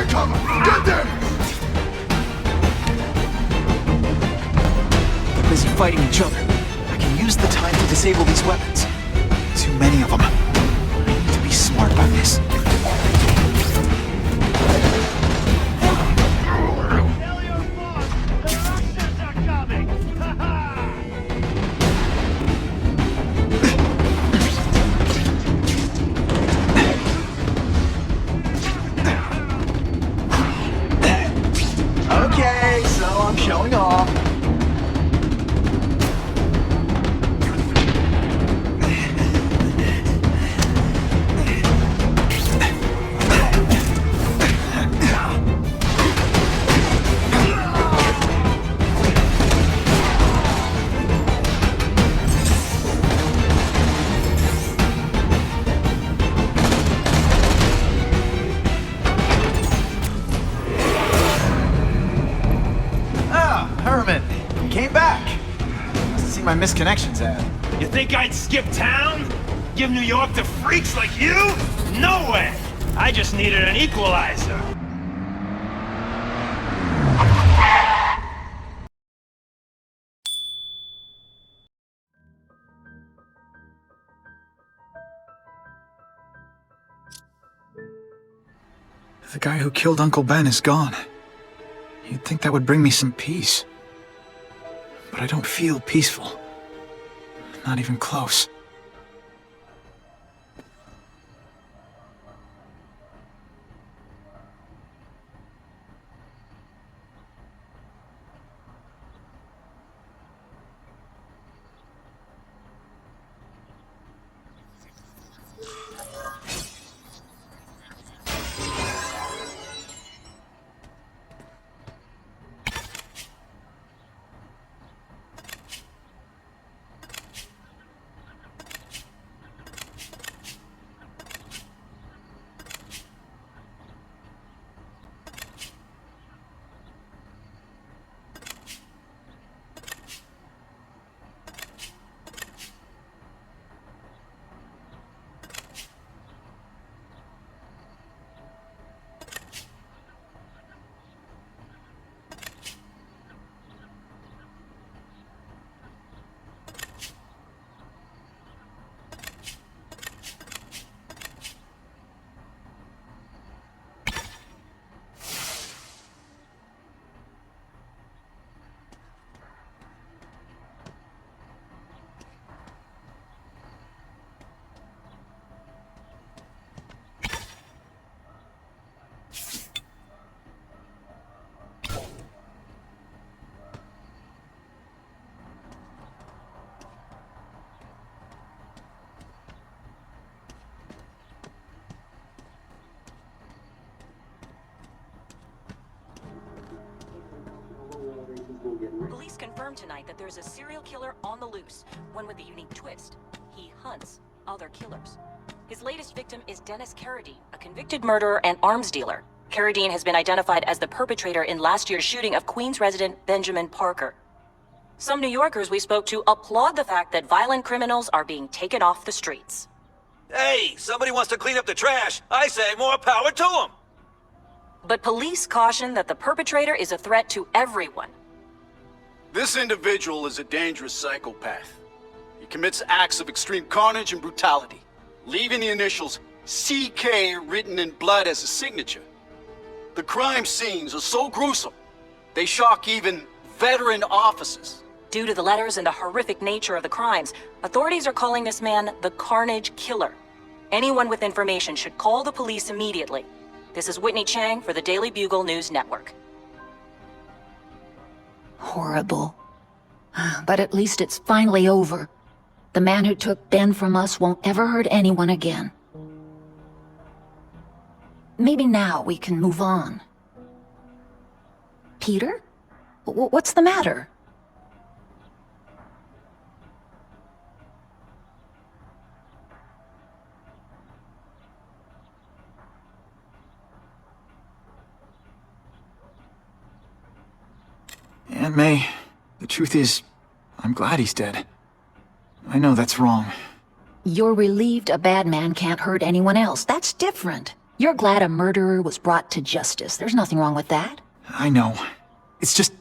They're coming! Get them! They're busy fighting each other. I can use the time to disable these weapons. Too many of them. I need to be smart about this. Okay, so I'm showing off. Came back. Must see my missed connections ad. You think I'd skip town? Give New York to freaks like you? No way! I just needed an equalizer. The guy who killed Uncle Ben is gone. You'd think that would bring me some peace. But I don't feel peaceful. Not even close. Police confirmed tonight that there's a serial killer on the loose, one with a unique twist. He hunts other killers. His latest victim is Dennis Carradine, a convicted murderer and arms dealer. Carradine has been identified as the perpetrator in last year's shooting of Queens resident Benjamin Parker. Some New Yorkers we spoke to applaud the fact that violent criminals are being taken off the streets. Hey, somebody wants to clean up the trash. I say more power to them. But police caution that the perpetrator is a threat to everyone. This individual is a dangerous psychopath. He commits acts of extreme carnage and brutality, leaving the initials CK written in blood as a signature. The crime scenes are so gruesome, they shock even veteran officers. Due to the letters and the horrific nature of the crimes, authorities are calling this man the Carnage Killer. Anyone with information should call the police immediately. This is Whitney Chang for the Daily Bugle News Network. Horrible. But at least it's finally over. The man who took Ben from us won't ever hurt anyone again. Maybe now we can move on. Peter? What's the matter? Aunt May, the truth is, I'm glad he's dead. I know that's wrong. You're relieved a bad man can't hurt anyone else. That's different. You're glad a murderer was brought to justice. There's nothing wrong with that. I know. It's just,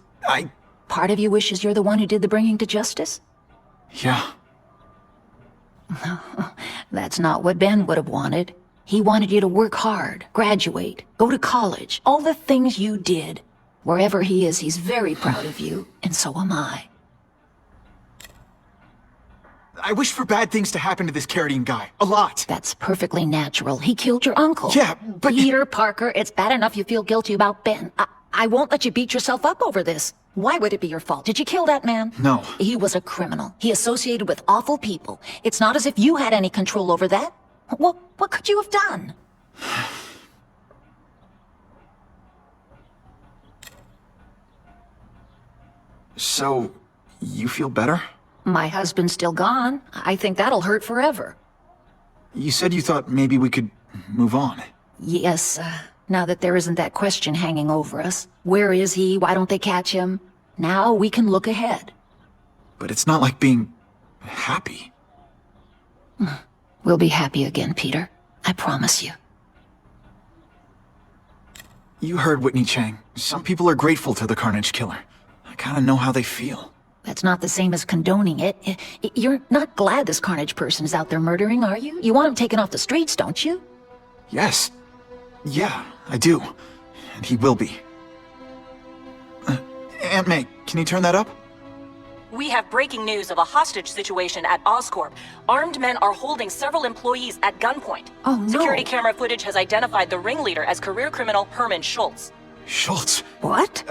Part of you wishes you're the one who did the bringing to justice? Yeah. That's not what Ben would have wanted. He wanted you to work hard, graduate, go to college, all the things you did. Wherever he is, he's very proud of you, and so am I. I wish for bad things to happen to this Carradine guy. A lot. That's perfectly natural. He killed your uncle. Yeah, but... Peter Parker, it's bad enough you feel guilty about Ben. I won't let you beat yourself up over this. Why would it be your fault? Did you kill that man? No. He was a criminal. He associated with awful people. It's not as if you had any control over that. What could you have done? So, you feel better? My husband's still gone. I think that'll hurt forever. You said you thought maybe we could move on. Yes, now that there isn't that question hanging over us. Where is he? Why don't they catch him? Now we can look ahead. But it's not like being happy. We'll be happy again, Peter. I promise you. You heard Whitney Chang. Some people are grateful to the Carnage Killer. I kinda know how they feel. That's not the same as condoning it. You're not glad this Carnage person is out there murdering, are you? You want him taken off the streets, don't you? Yes. Yeah, I do. And he will be. Aunt May, can you turn that up? We have breaking news of a hostage situation at Oscorp. Armed men are holding several employees at gunpoint. Oh, no. Security camera footage has identified the ringleader as career criminal Herman Schultz. Schultz? What?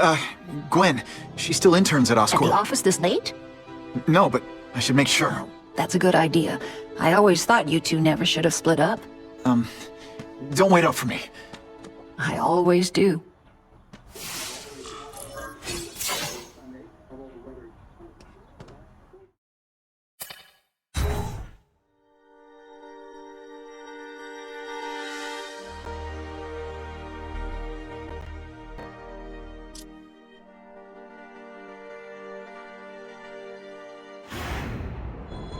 Gwen. She still interns at At the Oscorp. office this late? No, but I should make sure. That's a good idea. I always thought you two never should have split up. Don't wait up for me. I always do.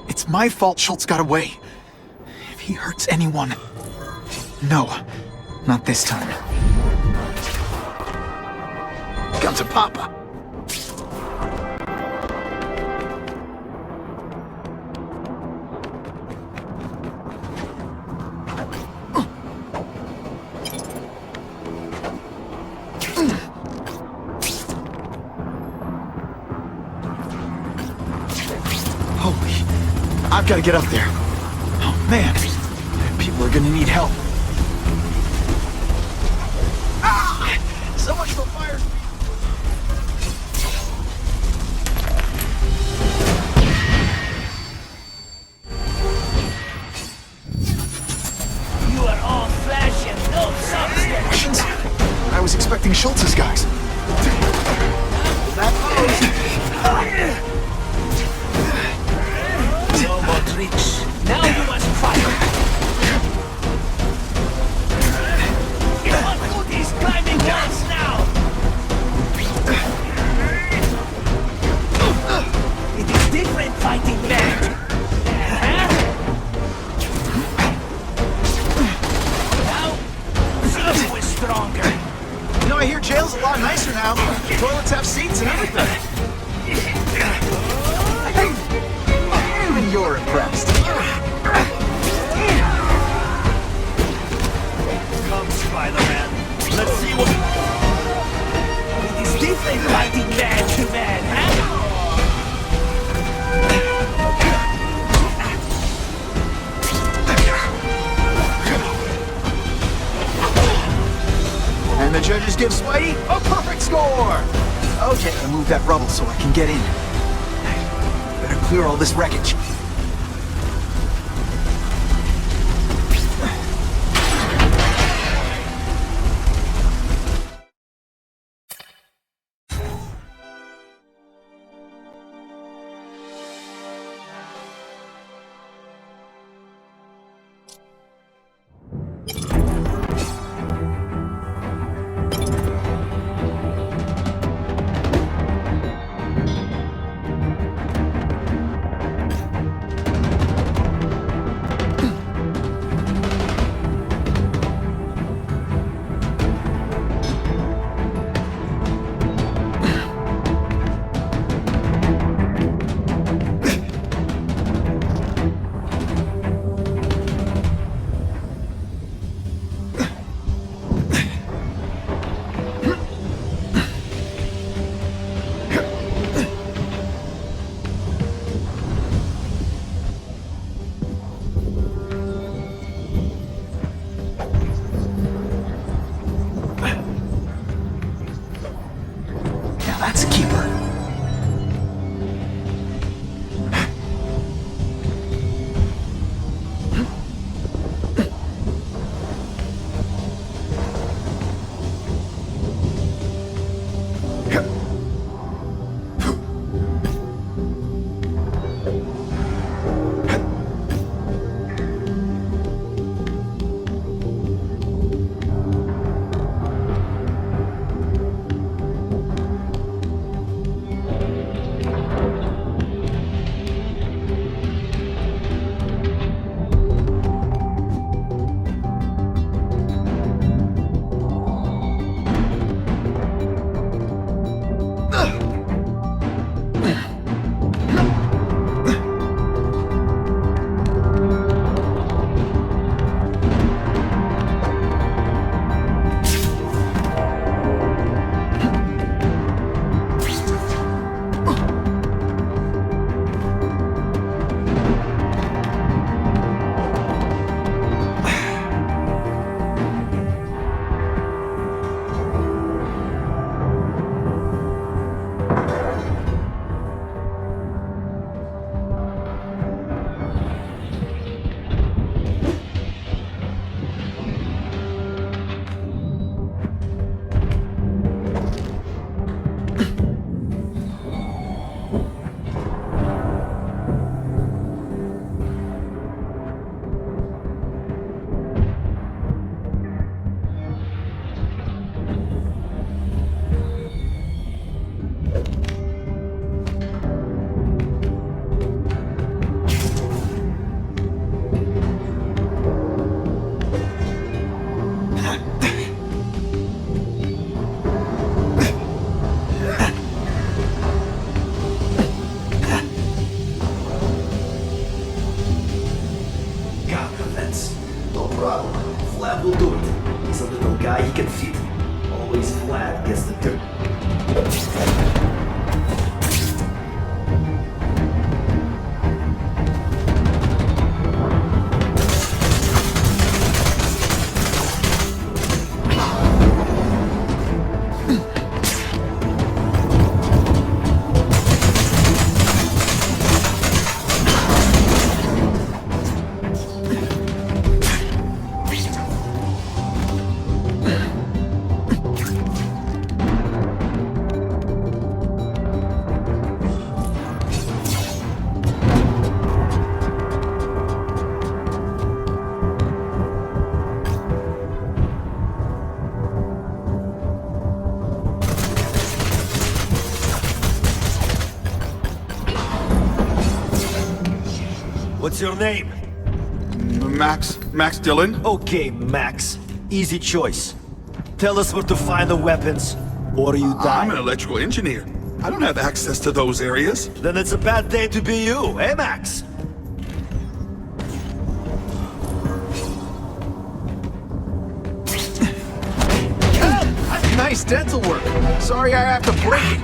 It's my fault Schultz got away. If he hurts anyone... No, not this time. Come to Papa. Holy... I've got to get up there. Oh, man. People are gonna need help. So much for fire. You are all flesh and no substance. Russians? I was expecting Schultz's guys. That No more tricks. Now you must fight. You must do these climbing walls now. It is different fighting men. Now, see who is stronger. You know, I hear jail's a lot nicer now. Toilets have seats and everything. Even you're impressed. Come, Spiderman. Let's see what... It is different fighting man to man, huh? And the judges give Spidey a perfect score! Okay, I'll move that rubble so I can get in. Better clear all this wreckage. problem. Flap will do it. He's a little guy, he can fit. Always Flap gets the dirt. What's your name? Max Dillon? Okay, Max. Easy choice. Tell us where to find the weapons, or you die. I'm an electrical engineer. I don't have access to those areas. Then it's a bad day to be you, eh, Max? Nice dental work. Sorry I have to break it.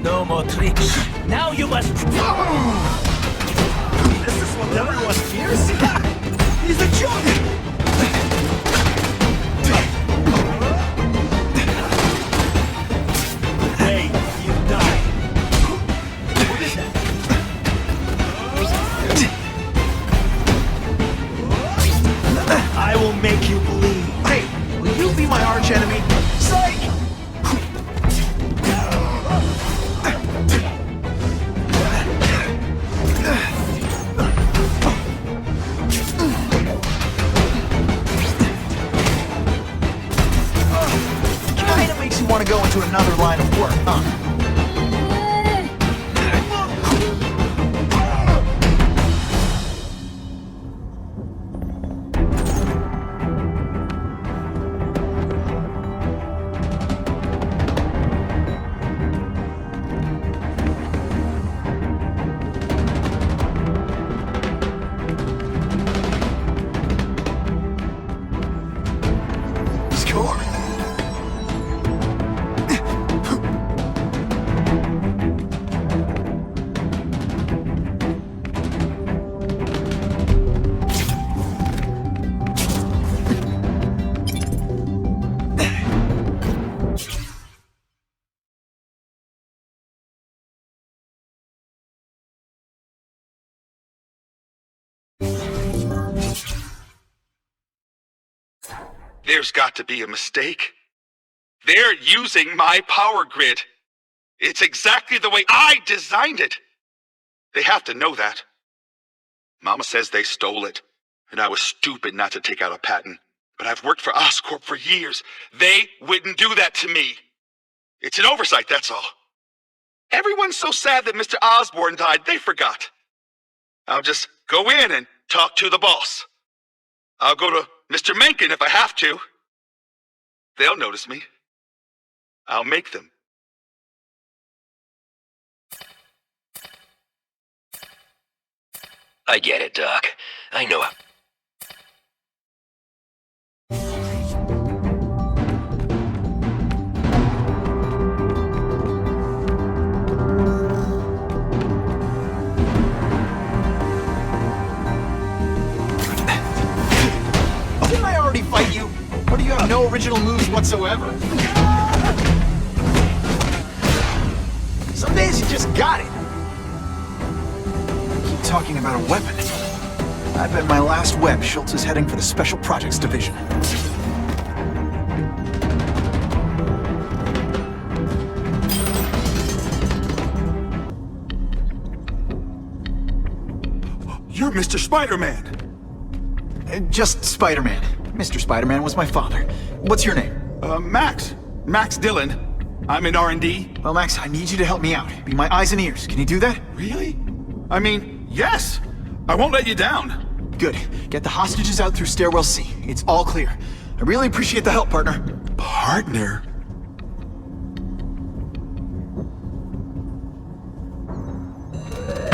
No more tricks. Now you must... This is what everyone fears? He's a joke! Hey, you die. What is that? I will make you bleed. Hey, will you be my arch enemy? Psych! Kinda makes you want to go into another line of work, huh? Score. There's got to be a mistake. They're using my power grid. It's exactly the way I designed it. They have to know that. Mama says they stole it, and I was stupid not to take out a patent. But I've worked for Oscorp for years. They wouldn't do that to me. It's an oversight, that's all. Everyone's so sad that Mr. Osborne died, they forgot. I'll just go in and talk to the boss. I'll go to Mr. Mencken if I have to. They'll notice me. I'll make them. I get it, Doc. I know how. Didn't I already fight you? Or do you have no original moves whatsoever? Some days you just got it. Keep talking about a weapon. I bet my last web, Schultz is heading for the Special Projects Division. You're Mr. Spider-Man. Just Spider-Man. Mr. Spider-Man was my father. What's your name? Max Dillon. I'm in R&D. Well, Max, I need you to help me out. Be my eyes and ears. Can you do that? Really? I mean, yes. I won't let you down. Good. Get the hostages out through Stairwell C. It's all clear. I really appreciate the help, partner. Partner?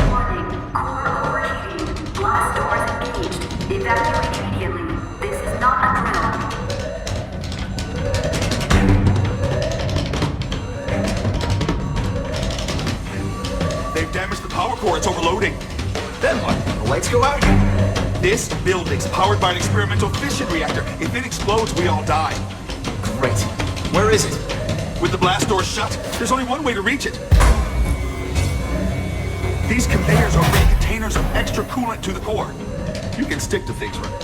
Warning, core overheating. Evacuate immediately. This is not a drill. They've damaged the power core. It's overloading. Then what? The lights go out? This building's powered by an experimental fission reactor. If it explodes, we all die. Great. Where is it? With the blast doors shut, there's only one way to reach it. These conveyors are big containers of extra coolant to the core. You can stick to things, right?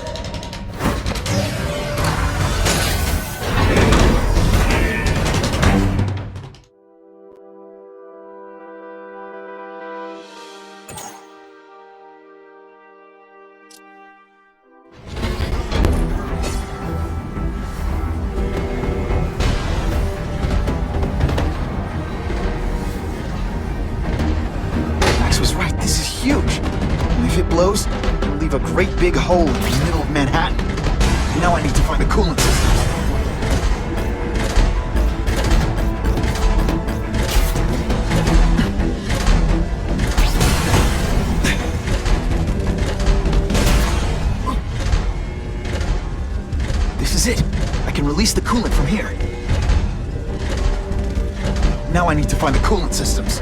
Huge. And if it blows, it'll leave a great big hole in the middle of Manhattan. Now I need to find the coolant system. This is it. I can release the coolant from here. Now I need to find the coolant systems.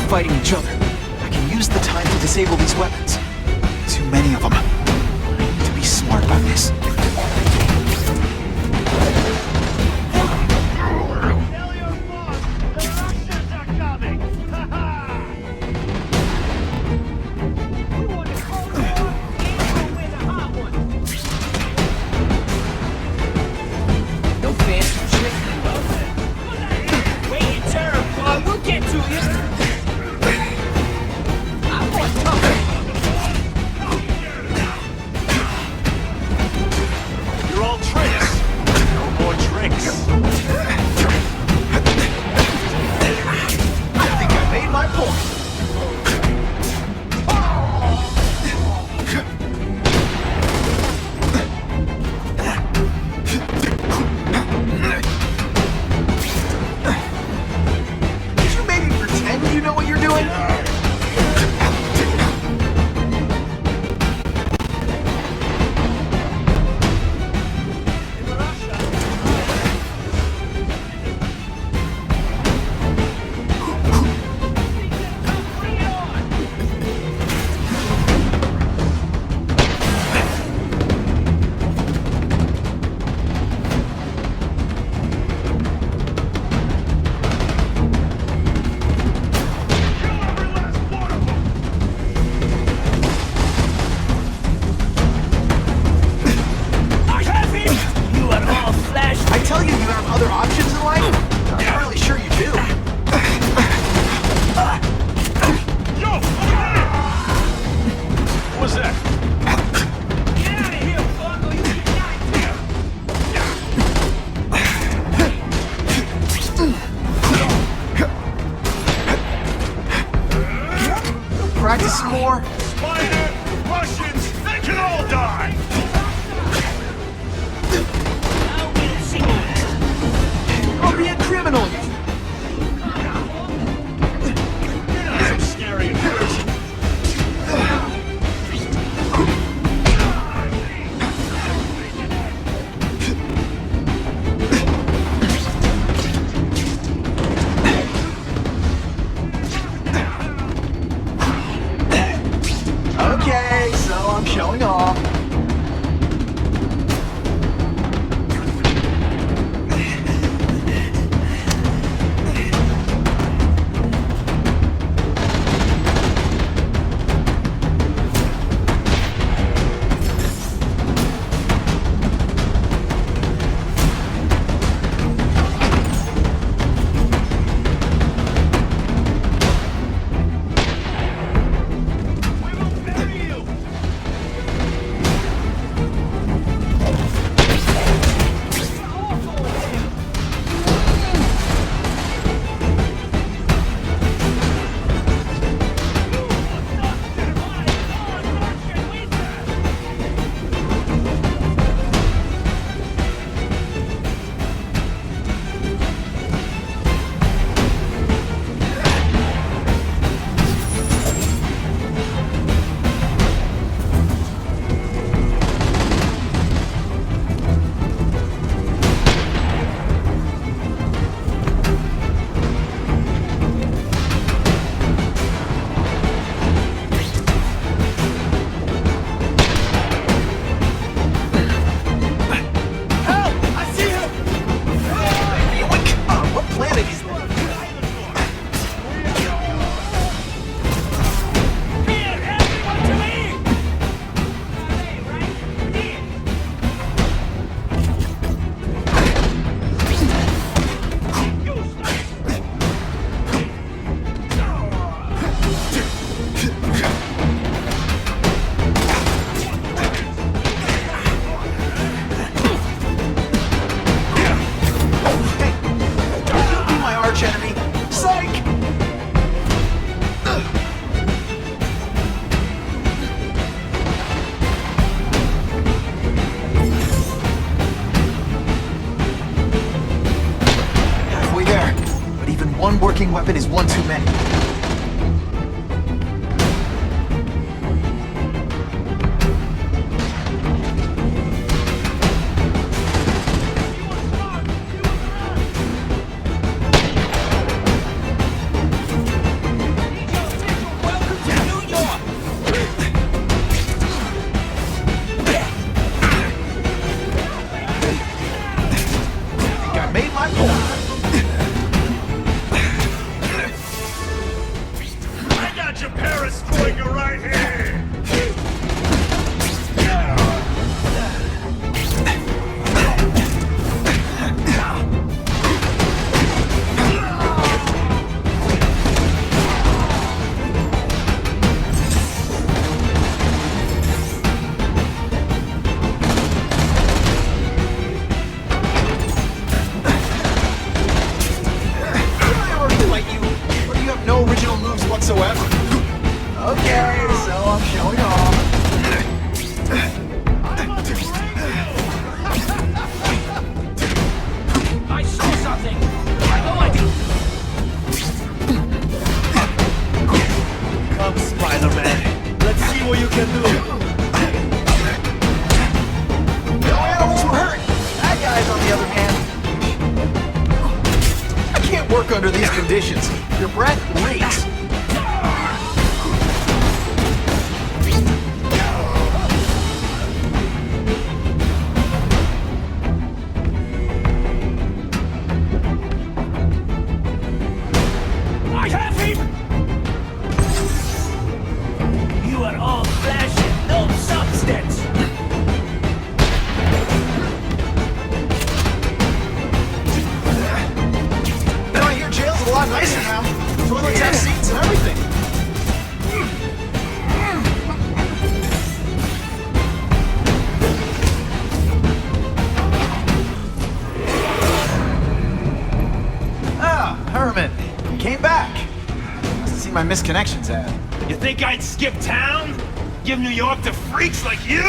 Fighting each other. I can use the time to disable these weapons. Too many of them. I need to be smart about this. Tell your boss, the Russians are coming! You want a cold war? Ain't with a hot one. No fancy shit. Wait your turn, boy. We'll get to you. weapon is one too many. Under these conditions, your breath reeks. I have him! You are all flesh and no substance! A lot nicer now. Toilets have seats and everything. Ah, Herman. Came back. Must have seen my misconnections ad. You think I'd skip town? Give New York to freaks like you?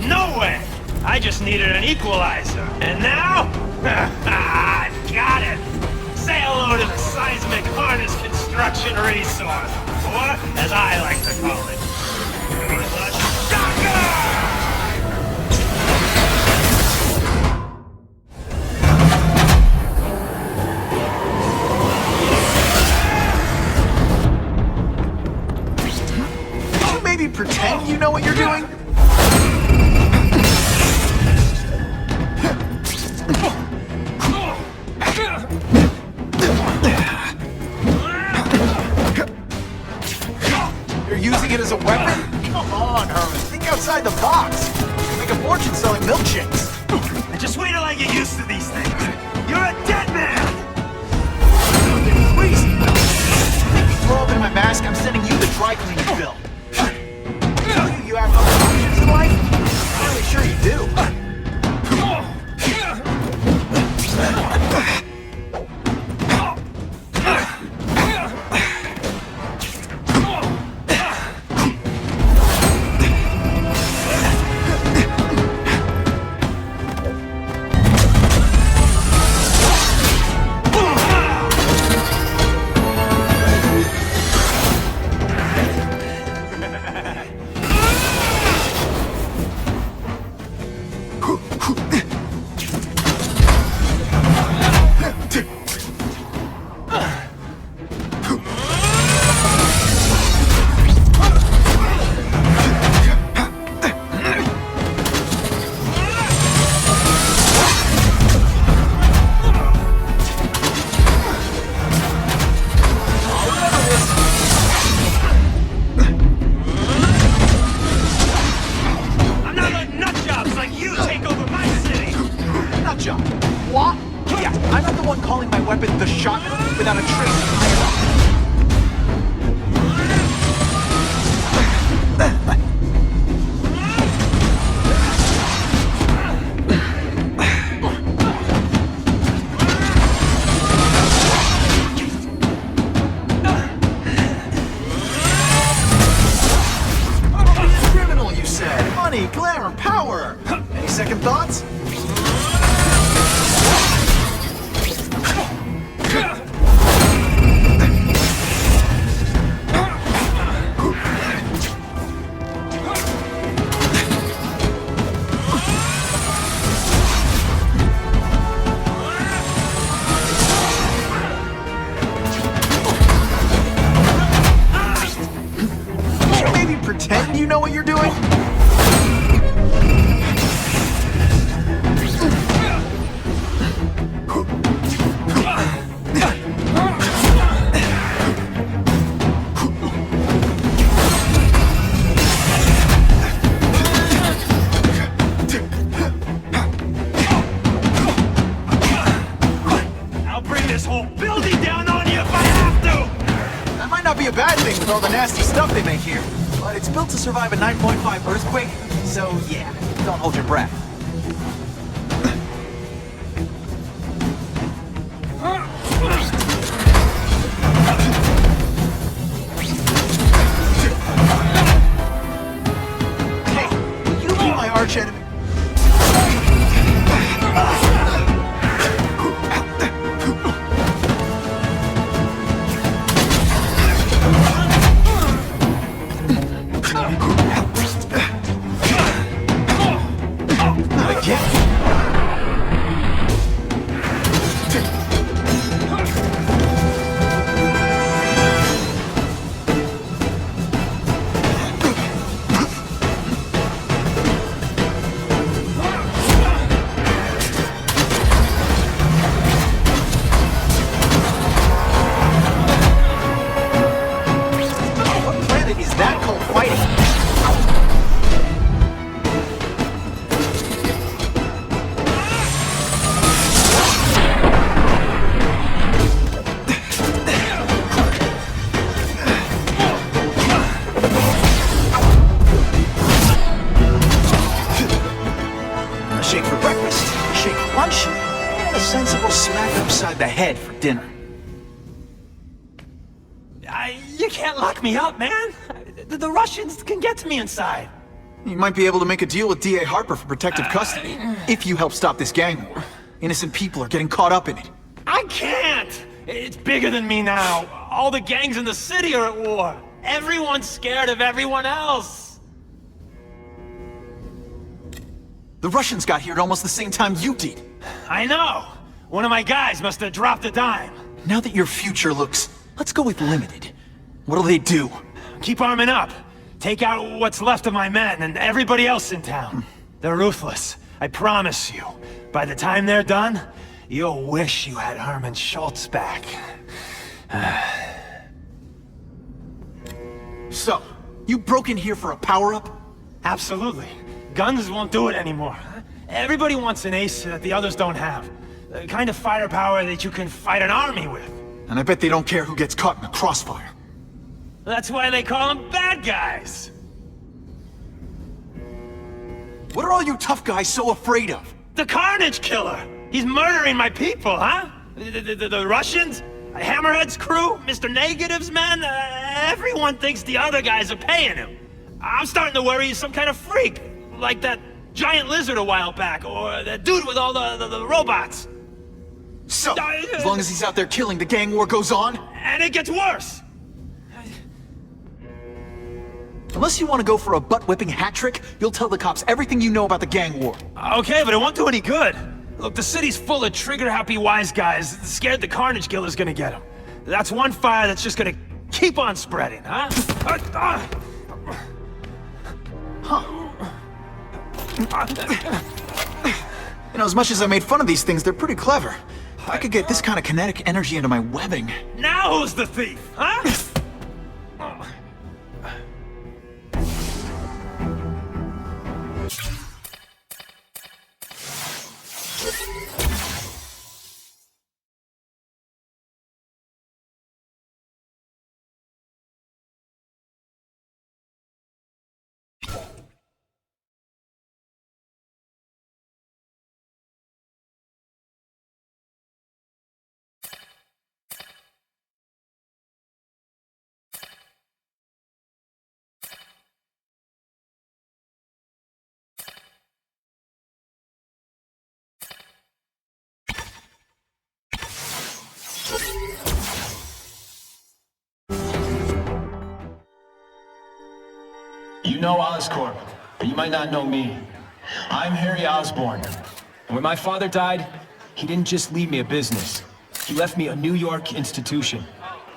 No way! I just needed an equalizer. And now? I've got it! Say hello to the seismic harness construction resource, or as I like to call it, the shocker! Can you maybe pretend you know what you're doing? Using it as a weapon? Come on, Herman. Think outside the box. You make a fortune selling milkshakes. Just wait till I get used to these things. You're a dead man! Please. If you throw up in my mask, I'm sending you the dry cleaning bill. You have other options in life? I'm really sure you do. Without a trace of criminal, you said. Money, glamour, power. Any second thoughts? thing with all the nasty stuff they make here. But it's built to survive a 9.5 earthquake, so yeah, don't hold your breath. Hey, you be my arch enemy. The head for dinner. You can't lock me up, man. The Russians can get to me inside. You might be able to make a deal with D.A. Harper for protective custody, if you help stop this gang war. Innocent people are getting caught up in it. I can't! It's bigger than me now. All the gangs in the city are at war. Everyone's scared of everyone else. The Russians got here at almost the same time you did. I know. One of my guys must have dropped a dime. Now that your future looks, let's go with limited. What'll they do? Keep arming up. Take out what's left of my men and everybody else in town. They're ruthless, I promise you. By the time they're done, you'll wish you had Herman Schultz back. So, you broke in here for a power-up? Absolutely. Guns won't do it anymore. Everybody wants an ace that the others don't have. The kind of firepower that you can fight an army with. And I bet they don't care who gets caught in the crossfire. That's why they call them bad guys. What are all you tough guys so afraid of? The Carnage Killer! He's murdering my people, huh? The Russians? Hammerhead's crew? Mr. Negative's men? Everyone thinks the other guys are paying him. I'm starting to worry he's some kind of freak. Like that giant lizard a while back, or that dude with all the robots. So, as long as he's out there killing, the gang war goes on? And it gets worse! Unless you want to go for a butt-whipping hat trick, you'll tell the cops everything you know about the gang war. Okay, but it won't do any good. Look, the city's full of trigger-happy wise guys scared the Carnage Killer's gonna get them. That's one fire that's just gonna keep on spreading, huh? You know, as much as I made fun of these things, they're pretty clever. If I could get this kind of kinetic energy into my webbing... Now who's the thief, huh? You know Oscorp, but you might not know me. I'm Harry Osborn. And when my father died, he didn't just leave me a business. He left me a New York institution.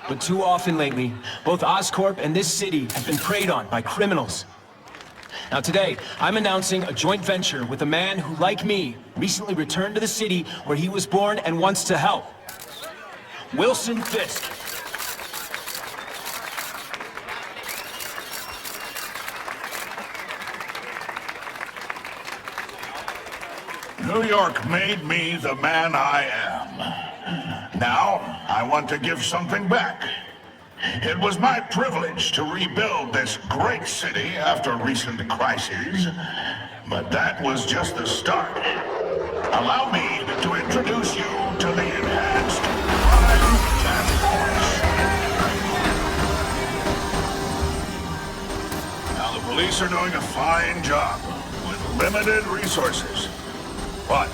But too often lately, both Oscorp and this city have been preyed on by criminals. Now today, I'm announcing a joint venture with a man who, like me, recently returned to the city where he was born and wants to help. Wilson Fisk. New York made me the man I am. Now, I want to give something back. It was my privilege to rebuild this great city after recent crises, but that was just the start. Allow me to introduce you to the Enhanced Crime Task Force. Now, the police are doing a fine job with limited resources. But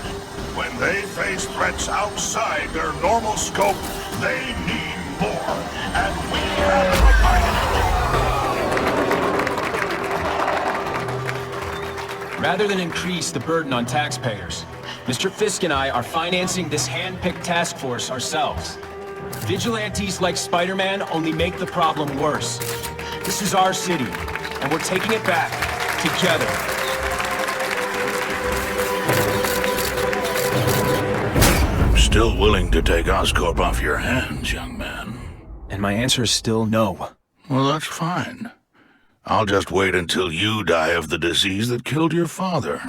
when they face threats outside their normal scope, they need more, and we have provided it. Rather than increase the burden on taxpayers, Mr. Fisk and I are financing this hand-picked task force ourselves. Vigilantes like Spider-Man only make the problem worse. This is our city, and we're taking it back, together. Still willing to take Oscorp off your hands, young man? And my answer is still no. Well, that's fine. I'll just wait until you die of the disease that killed your father.